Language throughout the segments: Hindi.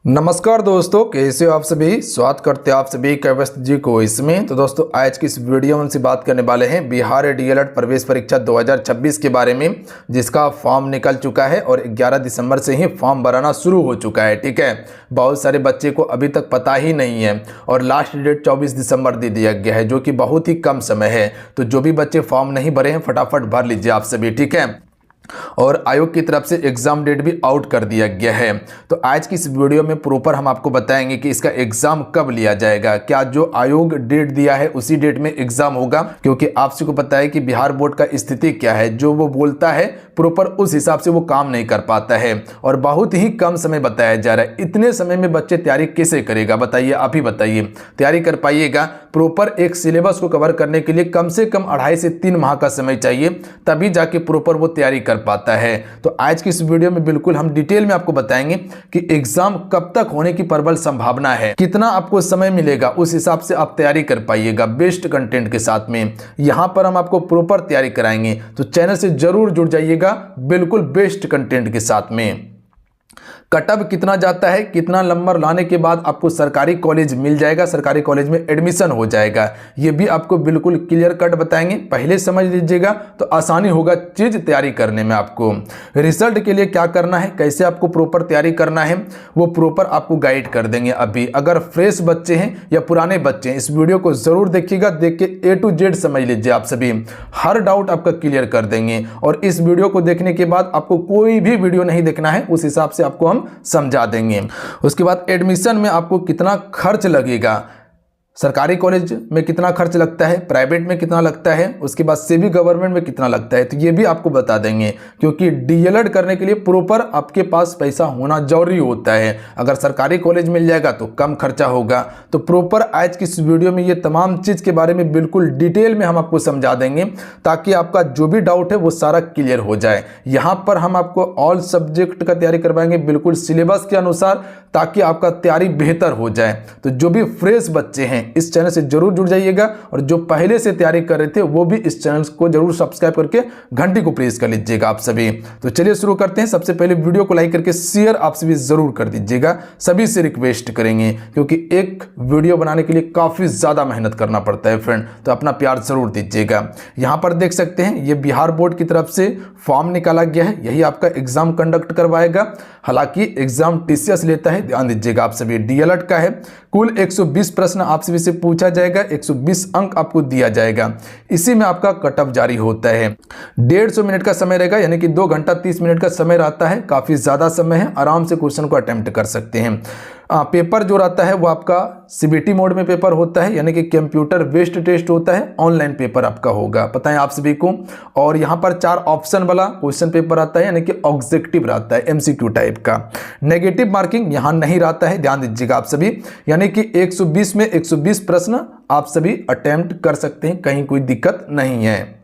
नमस्कार दोस्तों, कैसे हो आप सभी। स्वागत करते हैं आप सभी कैवस्त जी को इसमें। तो दोस्तों, आज की इस वीडियो में हमसे बात करने वाले हैं बिहार डीएलएड प्रवेश परीक्षा 2026 के बारे में, जिसका फॉर्म निकल चुका है और 11 दिसंबर से ही फॉर्म भराना शुरू हो चुका है। ठीक है, बहुत सारे बच्चे को अभी तक पता ही नहीं है और लास्ट डेट 24 दिसंबर दे दिया गया है, जो कि बहुत ही कम समय है। तो जो भी बच्चे फॉर्म नहीं भरे हैं, फटाफट भर लीजिए आप सभी। ठीक है, और आयोग की तरफ से एग्जाम डेट भी आउट कर दिया गया है। तो आज की इस वीडियो में प्रॉपर हम आपको बताएंगे कि इसका एग्जाम कब लिया जाएगा। क्या जो आयोग डेट दिया है उसी डेट में एग्जाम होगा, क्योंकि आप सबको पता है कि बिहार बोर्ड का स्थिति क्या है। जो वो बोलता है प्रॉपर उस हिसाब से वो काम नहीं कर पाता है और बहुत ही कम समय बताया जा रहा है। इतने समय में बच्चे तैयारी कैसे करेगा बताइए, आप ही बताइए। तैयारी कर पाइएगा? प्रॉपर एक सिलेबस को कवर करने के लिए कम से कम 2.5 से 3 माह का समय चाहिए, तभी जाके प्रॉपर वो तैयारी कर पाता है। तो आज की इस वीडियो में बिल्कुल हम डिटेल में आपको बताएंगे कि एग्जाम कब तक होने की प्रबल संभावना है, कितना आपको समय मिलेगा, उस हिसाब से आप तैयारी कर पाइएगा बेस्ट कंटेंट के साथ में। यहां पर हम आपको प्रॉपर तैयारी कराएंगे, तो चैनल से जरूर जुड़ जाइएगा बिल्कुल बेस्ट कंटेंट के साथ में। कटअप कितना जाता है, कितना नंबर लाने के बाद आपको सरकारी कॉलेज मिल जाएगा, सरकारी कॉलेज में एडमिशन हो जाएगा, ये भी आपको बिल्कुल क्लियर कट बताएंगे। पहले समझ लीजिएगा तो आसानी होगा चीज तैयारी करने में। आपको रिजल्ट के लिए क्या करना है, कैसे आपको प्रॉपर तैयारी करना है, वो प्रॉपर आपको गाइड कर देंगे। अभी अगर फ्रेश बच्चे हैं या पुराने बच्चे हैं, इस वीडियो को जरूर देखिएगा, देख के A to Z समझ लीजिए आप सभी। हर डाउट आपका क्लियर कर देंगे और इस वीडियो को देखने के बाद आपको कोई भी वीडियो नहीं देखना है, उस हिसाब से आपको हम समझा देंगे। उसके बाद एडमिशन में आपको कितना खर्च लगेगा, सरकारी कॉलेज में कितना खर्च लगता है, प्राइवेट में कितना लगता है, उसके बाद सेमी गवर्नमेंट में कितना लगता है, तो ये भी आपको बता देंगे। क्योंकि डीएलएड करने के लिए प्रॉपर आपके पास पैसा होना जरूरी होता है। अगर सरकारी कॉलेज मिल जाएगा तो कम खर्चा होगा। तो प्रॉपर आज की इस वीडियो में ये तमाम चीज़ के बारे में बिल्कुल डिटेल में हम आपको समझा देंगे, ताकि आपका जो भी डाउट है वो सारा क्लियर हो जाए। यहाँ पर हम आपको ऑल सब्जेक्ट का तैयारी करवाएंगे बिल्कुल सिलेबस के अनुसार, ताकि आपका तैयारी बेहतर हो जाए। तो जो भी फ्रेश बच्चे हैं इस चैनल से जरूर जुड़ जाइएगा, और जो पहले से तैयारी कर रहे थे वो भी इस चैनल को जरूर सब्सक्राइब करके घंटी को प्रेस कर लीजिएगा आप सभी। तो चलिए शुरू करते हैं। सबसे पहले वीडियो को लाइक करके शेयर आप सभी जरूर कर दीजिएगा, सभी से रिक्वेस्ट करेंगे, क्योंकि एक वीडियो बनाने के लिए काफी ज्यादा मेहनत करना पड़ता है फ्रेंड। तो अपना प्यार जरूर दीजिएगा। यहां पर देख सकते हैं ये बिहार बोर्ड की तरफ से फॉर्म निकाला गया है, यही आपका एग्जाम कंडक्ट करवाएगा। हालांकि एग्जाम टीसीएस लेता है, ध्यान दीजिएगा आप सभी। डीएलएड का है, कुल 120 प्रश्न आप सभी से पूछा जाएगा, 120 अंक आपको दिया जाएगा। इसी में आपका कटअप जारी होता है। 150 मिनट का समय रहेगा, यानी कि 2 घंटा 30 मिनट का समय रहता है। काफी ज्यादा समय है, आराम से क्वेश्चन को अटेम्प्ट कर सकते हैं। पेपर जो रहता है वो आपका सीबीटी मोड में पेपर होता है, यानी कि कंप्यूटर बेस्ड टेस्ट होता है। ऑनलाइन पेपर आपका होगा, पता है आप सभी को। और यहाँ पर 4 ऑप्शन वाला क्वेश्चन पेपर आता है, यानी कि ऑब्जेक्टिव रहता है, एमसीक्यू टाइप का। नेगेटिव मार्किंग यहाँ नहीं रहता है, ध्यान दीजिएगा आप सभी। यानी कि 120 में 120 प्रश्न आप सभी अटेम्प्ट कर सकते हैं, कहीं कोई दिक्कत नहीं है।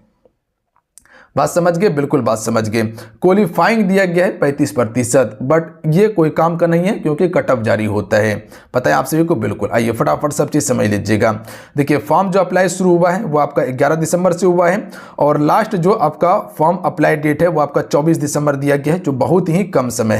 बात समझ गए, बिल्कुल बात समझ गए। क्वालिफाइंग दिया गया है 35%, बट ये कोई काम का नहीं है, क्योंकि कटअप जारी होता है, पता है आप सभी को बिल्कुल। आइए फटाफट सब चीज समझ लीजिएगा। देखिए, फॉर्म जो अप्लाई शुरू हुआ है वो आपका 11 दिसंबर से हुआ है, और लास्ट जो आपका फॉर्म अप्लाई डेट है वो आपका 24 दिसंबर दिया गया है, जो बहुत ही कम समय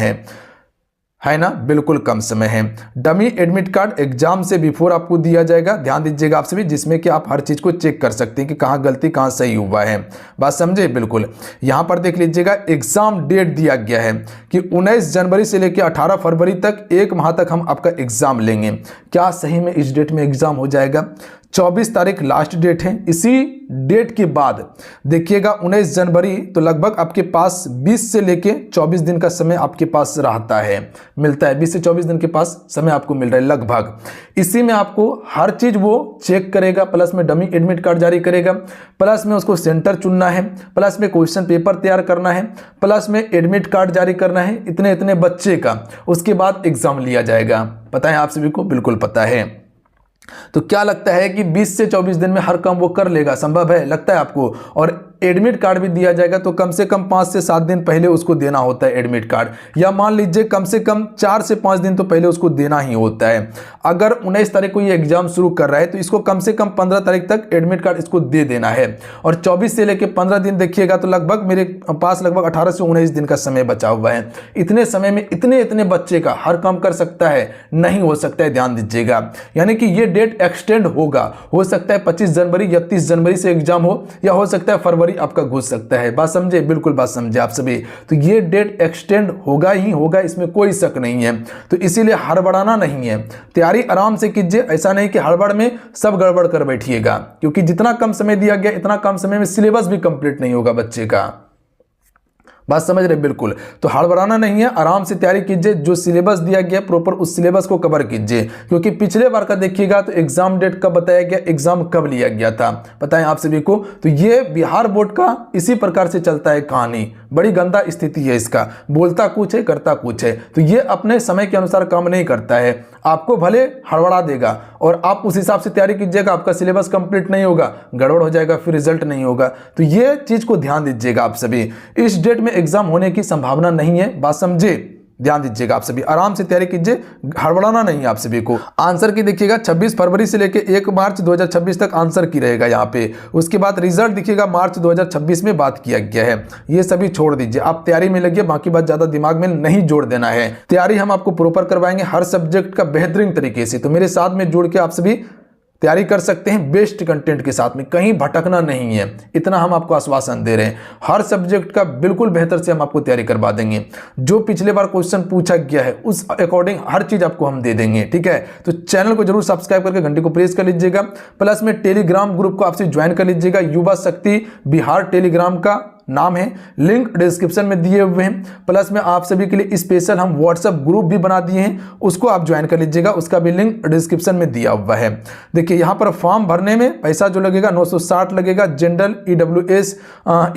है ना, बिल्कुल कम समय है। डमी एडमिट कार्ड एग्जाम से बिफोर आपको दिया जाएगा, ध्यान दीजिएगा आप सभी, जिसमें कि आप हर चीज को चेक कर सकते हैं कि कहाँ गलती कहाँ सही हुआ है। बात समझे बिल्कुल। यहां पर देख लीजिएगा, एग्जाम डेट दिया गया है कि 19 जनवरी से लेकर 18 फरवरी तक, 1 माह तक हम आपका एग्जाम लेंगे। क्या सही में इस डेट में एग्जाम हो जाएगा? 24 तारीख लास्ट डेट है। इसी डेट के बाद देखिएगा 19 जनवरी, तो लगभग आपके पास 20 से लेके 24 दिन का समय आपके पास रहता है, मिलता है। 20 से 24 दिन के पास समय आपको मिल रहा है लगभग। इसी में आपको हर चीज वो चेक करेगा, प्लस में डमी एडमिट कार्ड जारी करेगा, प्लस में उसको सेंटर चुनना है, प्लस में क्वेश्चन पेपर तैयार करना है, प्लस में एडमिट कार्ड जारी करना है, इतने इतने बच्चे का। उसके बाद एग्जाम लिया जाएगा, पता है आप सभी को, बिल्कुल पता है। तो क्या लगता है कि 20 से 24 दिन में हर काम वो कर लेगा? संभव है, लगता है आपको? और एडमिट कार्ड भी दिया जाएगा तो कम से कम 5 से 7 दिन पहले उसको देना होता है एडमिट कार्ड, या मान लीजिए कम से कम 4 से 5 दिन तो पहले उसको देना ही होता है। अगर 19 तारीख को ये एग्जाम शुरू कर रहा है तो इसको कम से कम 15 तारीख तक एडमिट कार्ड इसको दे देना है। और 24 से लेकर 15 दिन देखिएगा तो लगभग मेरे पास लगभग 18 से 19 दिन का समय बचा हुआ है। इतने समय में इतने बच्चे का हर काम कर सकता है? नहीं हो सकता है, ध्यान दीजिएगा। यानी कि ये डेट एक्सटेंड होगा, हो सकता है 25 जनवरी या 30 जनवरी से एग्जाम हो, या हो सकता है फरवरी आपका घुस सकता है। बात समझे? बिल्कुल बात समझे आप सभी। तो ये डेट एक्सटेंड होगा ही होगा, इसमें कोई शक नहीं है। तो इसीलिए हड़बड़ाना नहीं है, तैयारी आराम से कीजिए। ऐसा नहीं कि हड़बड़ में सब गड़बड़ कर बैठिएगा, क्योंकि जितना कम समय दिया गया इतना कम समय में सिलेबस भी कंप्लीट नहीं होगा बच्चे का। बात समझ रहे? बिल्कुल। तो हड़बड़ाना नहीं है, आराम से तैयारी कीजिए। जो सिलेबस दिया गया प्रॉपर उस सिलेबस को कवर कीजिए, क्योंकि पिछले बार का देखिएगा तो एग्जाम डेट कब बताया गया, एग्जाम कब लिया गया था बताएं आप सभी को। तो ये बिहार बोर्ड का इसी प्रकार से चलता है कहानी, बड़ी गंदा स्थिति है इसका, बोलता कुछ है करता कुछ है। तो ये अपने समय के अनुसार काम नहीं करता है, आपको भले हड़बड़ा देगा और आप उस हिसाब से तैयारी कीजिएगा, आपका सिलेबस कंप्लीट नहीं होगा, गड़बड़ हो जाएगा, फिर रिजल्ट नहीं होगा। तो ये चीज को ध्यान दीजिएगा आप सभी। इस डेट में एग्जाम होने की संभावना नहीं है, बात समझे? ध्यान दीजिएगा आप सभी, आराम से तैयारी कीजिए, हड़बड़ाना नहीं है आप सभी को। आंसर की देखिएगा 26 फरवरी से लेकर 1 मार्च 2026 तक आंसर की रहेगा यहाँ पे। उसके बाद रिजल्ट दिखेगा मार्च 2026 में बात किया गया है। ये सभी छोड़ दीजिए, आप तैयारी में लगिए, बाकी बात ज्यादा दिमाग में नहीं जोड़ देना है। तैयारी हम आपको प्रॉपर करवाएंगे हर सब्जेक्ट का बेहतरीन तरीके से। तो मेरे साथ में जुड़ के आप सभी तैयारी कर सकते हैं बेस्ट कंटेंट के साथ में, कहीं भटकना नहीं है, इतना हम आपको आश्वासन दे रहे हैं। हर सब्जेक्ट का बिल्कुल बेहतर से हम आपको तैयारी करवा देंगे। जो पिछले बार क्वेश्चन पूछा गया है उस अकॉर्डिंग हर चीज आपको हम दे देंगे, ठीक है? तो चैनल को जरूर सब्सक्राइब करके घंटे को प्रेस कर लीजिएगा। प्लस में टेलीग्राम ग्रुप को आपसे ज्वाइन कर लीजिएगा, युवा शक्ति बिहार टेलीग्राम का नाम है, लिंक डिस्क्रिप्शन में दिए हुए हैं। प्लस में आप सभी के लिए स्पेशल हम व्हाट्सएप ग्रुप भी बना दिए हैं, उसको आप ज्वाइन कर लीजिएगा, उसका भी लिंक डिस्क्रिप्शन में दिया हुआ है। देखिए यहाँ पर फॉर्म भरने में पैसा जो लगेगा 960 लगेगा, जनरल, ईडब्ल्यूएस,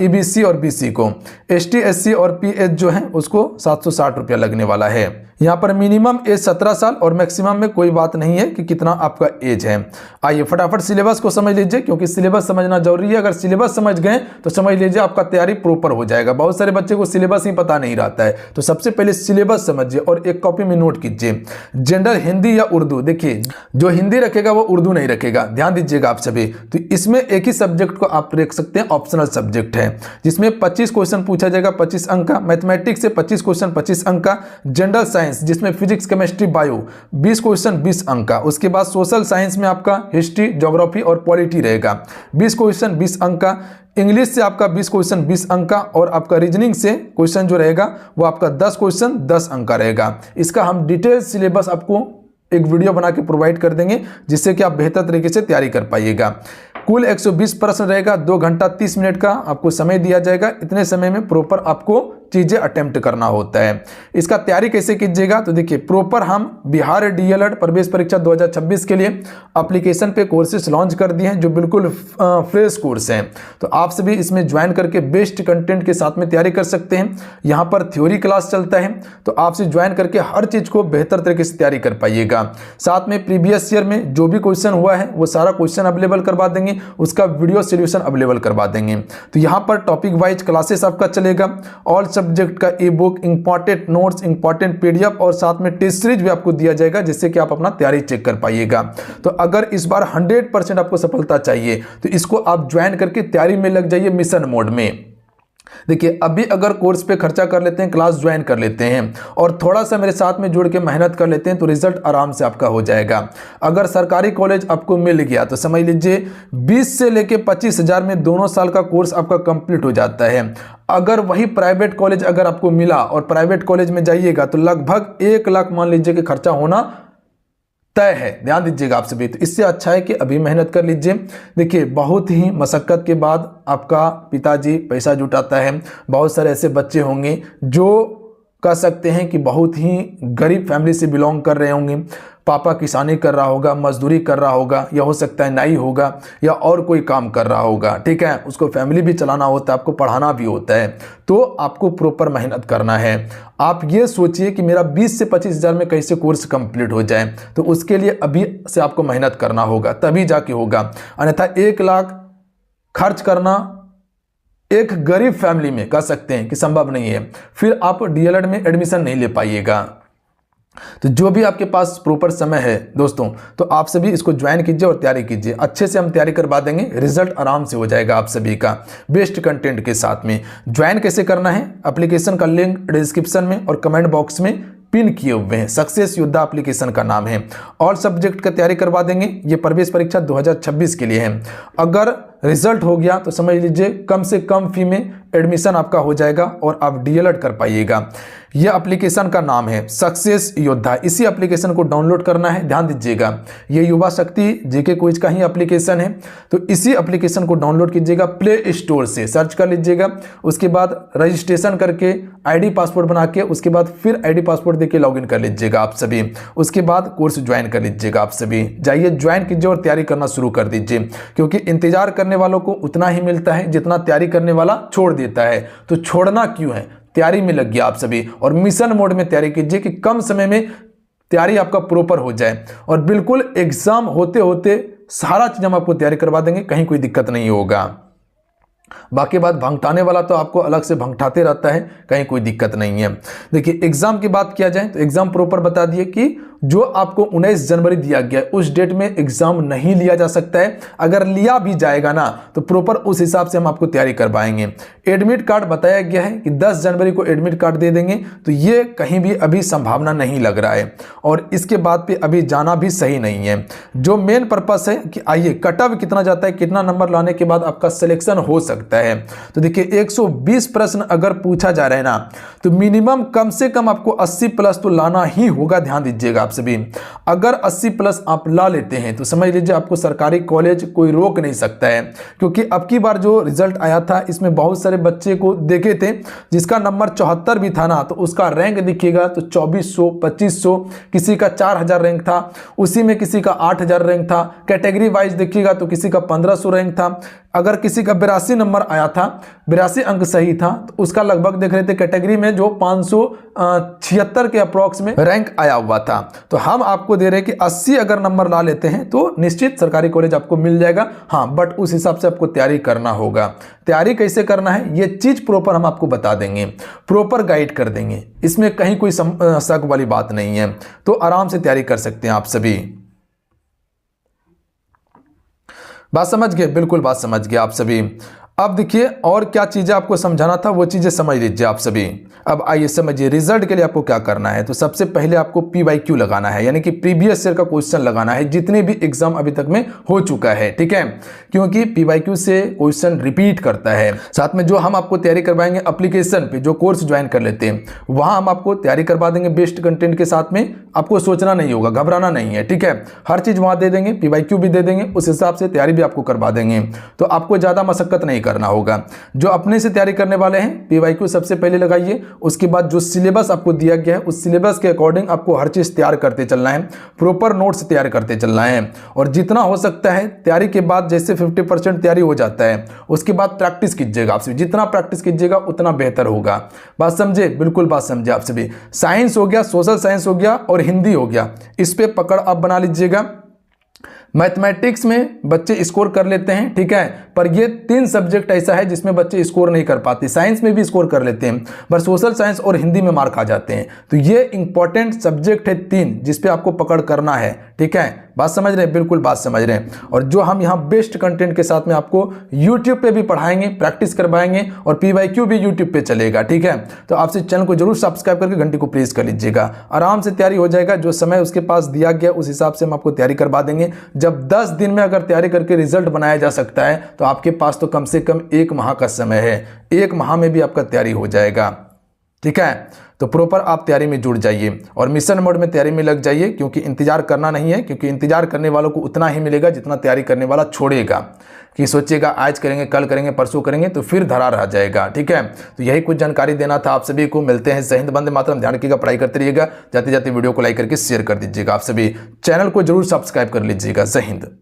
ईबीसी और बीसी को। एसटी, एससी और पीएच जो है उसको 760 रुपया लगने वाला है। यहाँ पर मिनिमम एज 17 साल और मैक्सिमम में कोई बात नहीं है कि कितना आपका एज है। आइए फटाफट सिलेबस को समझ लीजिए, क्योंकि सिलेबस समझना जरूरी है। अगर सिलेबस समझ गए तो समझ लीजिए आपका तैयारी प्रॉपर हो जाएगा। बहुत सारे बच्चे को सिलेबस ही पता नहीं रहता है, तो सबसे पहले सिलेबस समझिए और एक कॉपी में नोट कीजिए। जनरल हिंदी या उर्दू, देखिए जो हिंदी रखेगा वो उर्दू नहीं रखेगा, ध्यान दीजिएगा आप सभी। तो इसमें एक ही सब्जेक्ट को आप रख सकते हैं, ऑप्शनल सब्जेक्ट है, जिसमें 25 क्वेश्चन पूछा जाएगा 25 अंक का। मैथमेटिक्स से 25 क्वेश्चन 25 अंक का। जनरल साइंस जिसमें फिजिक्स, केमिस्ट्री, बायो 20 क्वेश्चन 20 अंक का। उसके बाद सोशल साइंस में आपका हिस्ट्री, ज्योग्राफी और पॉलिटी रहेगा 20 क्वेश्चन 20 अंक का। इंग्लिश से आपका 20 क्वेश्चन 20 अंक का, और आपका रीजनिंग से क्वेश्चन जो रहेगा वो आपका 10 क्वेश्चन 10 अंक का रहेगा। इसका हम डिटेल सिलेबस आपको एक वीडियो बना के प्रोवाइड कर देंगे, जिससे कि आप बेहतर तरीके से तैयारी कर पाइएगा। कुल 120 प्रश्न रहेगा, 2 घंटा 30 मिनट का आपको समय दिया जाएगा। इतने समय में प्रॉपर आपको चीजें अटेम्प्ट करना होता है। इसका तैयारी कैसे कीजिएगा, तो देखिए प्रॉपर हम बिहार डीएलएड प्रवेश परीक्षा 2026 के लिए एप्लीकेशन पे कोर्सेज लॉन्च कर दिए हैं, जो बिल्कुल फ्रेश कोर्स हैं। तो आप सभी इसमें ज्वाइन करके बेस्ट कंटेंट के साथ में तैयारी कर सकते हैं। यहाँ पर थ्योरी क्लास चलता है, तो आपसे ज्वाइन करके हर चीज को बेहतर तरीके से तैयारी कर पाइएगा। साथ में प्रीवियस ईयर में जो भी क्वेश्चन हुआ है वो सारा क्वेश्चन अवेलेबल करवा देंगे, उसका वीडियो सोल्यूशन अवेलेबल करवा देंगे। तो यहाँ पर टॉपिक वाइज क्लासेस आपका चलेगा, ऑल सब्जेक्ट का ई book, important notes, important PDF और साथ में टेस्ट सीरीज भी आपको दिया जाएगा, जिससे कि आप अपना तैयारी चेक कर पाइएगा। तो अगर इस बार 100% आपको सफलता चाहिए तो इसको आप ज्वाइन करके तैयारी में लग जाइए मिशन मोड में। देखिए अभी अगर कोर्स पे खर्चा कर लेते हैं, क्लास ज्वाइन कर लेते हैं और थोड़ा सा मेरे साथ में जुड़ के मेहनत कर लेते हैं, तो रिजल्ट आराम से आपका हो जाएगा। अगर सरकारी कॉलेज आपको मिल गया तो समझ लीजिए 20 से लेके 25 हज़ार में दोनों साल का कोर्स आपका कंप्लीट हो जाता है। अगर वही प्राइवेट कॉलेज अगर आपको मिला और प्राइवेट कॉलेज में जाइएगा तो लगभग 1 लाख मान लीजिए कि खर्चा होना तय है। ध्यान दीजिएगा आप सभी। तो इससे अच्छा है कि अभी मेहनत कर लीजिए। देखिए बहुत ही मशक्कत के बाद आपका पिताजी पैसा जुटाता है। बहुत सारे ऐसे बच्चे होंगे जो कह सकते हैं कि बहुत ही गरीब फैमिली से बिलोंग कर रहे होंगे। पापा किसानी कर रहा होगा, मजदूरी कर रहा होगा, या हो सकता है नाई होगा या और कोई काम कर रहा होगा, ठीक है। उसको फैमिली भी चलाना होता है, आपको पढ़ाना भी होता है, तो आपको प्रॉपर मेहनत करना है। आप ये सोचिए कि मेरा 20 से 25 हज़ार में कैसे कोर्स कंप्लीट हो जाए, तो उसके लिए अभी से आपको मेहनत करना होगा, तभी जाके होगा। अन्यथा 1 लाख खर्च करना एक गरीब फैमिली में कह सकते हैं कि संभव नहीं है, फिर आप डीएलएड में एडमिशन नहीं ले पाइएगा। तो जो भी आपके पास प्रॉपर समय है दोस्तों, तो आप सभी इसको ज्वाइन कीजिए और तैयारी कीजिए। अच्छे से हम तैयारी करवा देंगे, रिजल्ट आराम से हो जाएगा आप सभी का बेस्ट कंटेंट के साथ में। ज्वाइन कैसे करना है, एप्लीकेशन का लिंक डिस्क्रिप्शन में और कमेंट बॉक्स में पिन किए हुए हैं। सक्सेस योद्धा एप्लीकेशन का नाम है। ऑल सब्जेक्ट का तैयारी करवा देंगे। ये प्रवेश परीक्षा 2026 के लिए है। अगर रिजल्ट हो गया तो समझ लीजिए कम से कम फी में एडमिशन आपका हो जाएगा और आप डीएलएड कर पाइएगा। यह एप्लीकेशन का नाम है सक्सेस योद्धा। इसी एप्लीकेशन को डाउनलोड करना है, ध्यान दीजिएगा। ये युवा शक्ति जीके क्विज का ही एप्लीकेशन है, तो इसी एप्लीकेशन को डाउनलोड कीजिएगा, प्ले स्टोर से सर्च कर लीजिएगा। उसके बाद रजिस्ट्रेशन करके आईडी पासपोर्ट बना के उसके बाद फिर आईडी पासपोर्ट देके लॉगिन कर लीजिएगा आप सभी। उसके बाद कोर्स ज्वाइन कर लीजिएगा आप सभी। जाइए ज्वाइन कीजिए और तैयारी करना शुरू कर दीजिए, क्योंकि इंतजार करने वालों को उतना ही मिलता है जितना तैयारी करने वाला छोड़ देता है। तो छोड़ना क्यों है, तैयारी में लग गया आप सभी और मिशन मोड में तैयारी कीजिए कि कम समय में तैयारी आपका प्रॉपर हो जाए। और बिल्कुल एग्जाम होते होते सारा चीज हम आपको तैयारी करवा देंगे, कहीं कोई दिक्कत नहीं होगा। बाकी बात भंगटाने वाला तो आपको अलग से भंगटाते रहता है, कहीं कोई दिक्कत नहीं है। देखिए एग्जाम की बात किया जाए तो एग्जाम प्रॉपर बता दिए कि जो आपको 19 जनवरी दिया गया उस डेट में एग्जाम नहीं लिया जा सकता है। अगर लिया भी जाएगा ना तो प्रॉपर उस हिसाब से हम आपको तैयारी करवाएंगे। एडमिट कार्ड बताया गया है कि 10 जनवरी को एडमिट कार्ड दे देंगे, तो ये कहीं भी अभी संभावना नहीं लग रहा है और इसके बाद पे अभी जाना भी सही नहीं है। जो मेन पर्पस है कि आइए कट ऑफ कितना जाता है, कितना नंबर लाने के बाद आपका सिलेक्शन हो सकता है। तो देखिए 120 प्रश्न अगर पूछा जा रहा है ना, तो मिनिमम कम से कम आपको 80 प्लस तो लाना ही होगा। ध्यान दीजिएगा आप सभी। अगर 80 प्लस आप ला लेते हैं तो समझ लीजिए आपको सरकारी कॉलेज कोई रोक नहीं सकता है, क्योंकि अब की बार जो रिजल्ट आया था इसमें बहुत सारे बच्चे को देखे थे जिसका नंबर 74 भी था ना, तो उसका रैंक दिखेगा तो 2400 2500, किसी का 4000 रैंक था, उसी में किसी का 8000 रैंक था। कैटेगरी वाइज देखिएगा तो किसी का 1500 रैंक था। अगर किसी का 82 नंबर आया था, 82 अंक सही था, तो उसका लगभग देख रहे थे कैटेगरी में जो 576 के अप्रॉक्स में रैंक आया हुआ था। तो हम आपको दे रहे हैं कि 80 अगर नंबर ला लेते हैं तो निश्चित सरकारी कॉलेज आपको मिल जाएगा। हाँ, बट उस हिसाब से आपको तैयारी करना होगा। तैयारी कैसे करना है ये चीज प्रॉपर हम आपको बता देंगे, प्रॉपर गाइड कर देंगे, इसमें कहीं कोई शक वाली बात नहीं है। तो आराम से तैयारी कर सकते हैं आप सभी। बात समझ गए, बिल्कुल बात समझ गए आप सभी। अब देखिए और क्या चीज़ें आपको समझाना था वो चीज़ें समझ लीजिए आप सभी। अब आइए समझिए रिजल्ट के लिए आपको क्या करना है। तो सबसे पहले आपको PYQ लगाना है, यानी कि प्रीवियस ईयर का क्वेश्चन लगाना है जितने भी एग्जाम अभी तक में हो चुका है, ठीक है, क्योंकि PYQ से क्वेश्चन रिपीट करता है। साथ में जो हम आपको तैयारी करवाएंगे एप्लीकेशन पे, जो कोर्स ज्वाइन कर लेते हैं वहां हम आपको तैयारी करवा देंगे बेस्ट कंटेंट के साथ में। आपको सोचना नहीं होगा, घबराना नहीं है, ठीक है। हर चीज वहां दे देंगे, PYQ भी दे देंगे, उस हिसाब से तैयारी भी आपको करवा देंगे। तो आपको ज्यादा मशक्कत नहीं करना होगा। जो अपने से तैयारी करने वाले हैं PYQ सबसे पहले लगाइए, उसके बाद जो सिलेबस आपको दिया गया है उस सिलेबस के अकॉर्डिंग आपको हर चीज तैयार करते चलना है, प्रॉपर नोट्स तैयार करते चलना है। और जितना हो सकता है तैयारी के बाद जैसे 50% तैयारी हो जाता है उसके बाद प्रैक्टिस कीजिएगा आप सभी। जितना प्रैक्टिस कीजिएगा उतना बेहतर होगा। बात समझे, बिल्कुल बात समझे आप सभी। साइंस हो गया, सोशल साइंस हो गया और हिंदी हो गया, इस पे पकड़ आप बना लीजिएगा। मैथमेटिक्स में बच्चे स्कोर कर लेते हैं, ठीक है, पर ये 3 सब्जेक्ट ऐसा है जिसमें बच्चे स्कोर नहीं कर पाते। साइंस में भी स्कोर कर लेते हैं पर सोशल साइंस और हिंदी में मार्क आ जाते हैं। तो ये इंपॉर्टेंट सब्जेक्ट है 3 जिसपे आपको पकड़ करना है, ठीक है। बात समझ रहे हैं, बिल्कुल बात समझ रहे हैं। और जो हम यहाँ बेस्ट कंटेंट के साथ में आपको यूट्यूब पे भी पढ़ाएंगे, प्रैक्टिस करवाएंगे और PYQ भी यूट्यूब पे चलेगा, ठीक है। तो आपसे चैनल को जरूर सब्सक्राइब करके घंटी को प्रेस कर लीजिएगा। आराम से तैयारी हो जाएगा। जो समय उसके पास दिया गया उस हिसाब से हम आपको तैयारी करवा देंगे। जब 10 दिन में अगर तैयारी करके रिजल्ट बनाया जा सकता है तो आपके पास तो कम से कम 1 माह का समय है। 1 माह में भी आपका तैयारी हो जाएगा, ठीक है। तो प्रॉपर आप तैयारी में जुड़ जाइए और मिशन मोड में तैयारी में लग जाइए, क्योंकि इंतजार करना नहीं है, क्योंकि इंतजार करने वालों को उतना ही मिलेगा जितना तैयारी करने वाला छोड़ेगा। कि सोचिएगा आज करेंगे, कल करेंगे, परसों करेंगे, तो फिर धरा रह जाएगा, ठीक है। तो यही कुछ जानकारी देना था आप सभी को। मिलते हैं। जय हिंद, वंदे मातरम। ध्यान रखिएगा, पढ़ाई करते रहिएगा। जाते जाते वीडियो को लाइक करके शेयर कर दीजिएगा। आप सभी चैनल को जरूर सब्सक्राइब कर लीजिएगा। जय हिंद।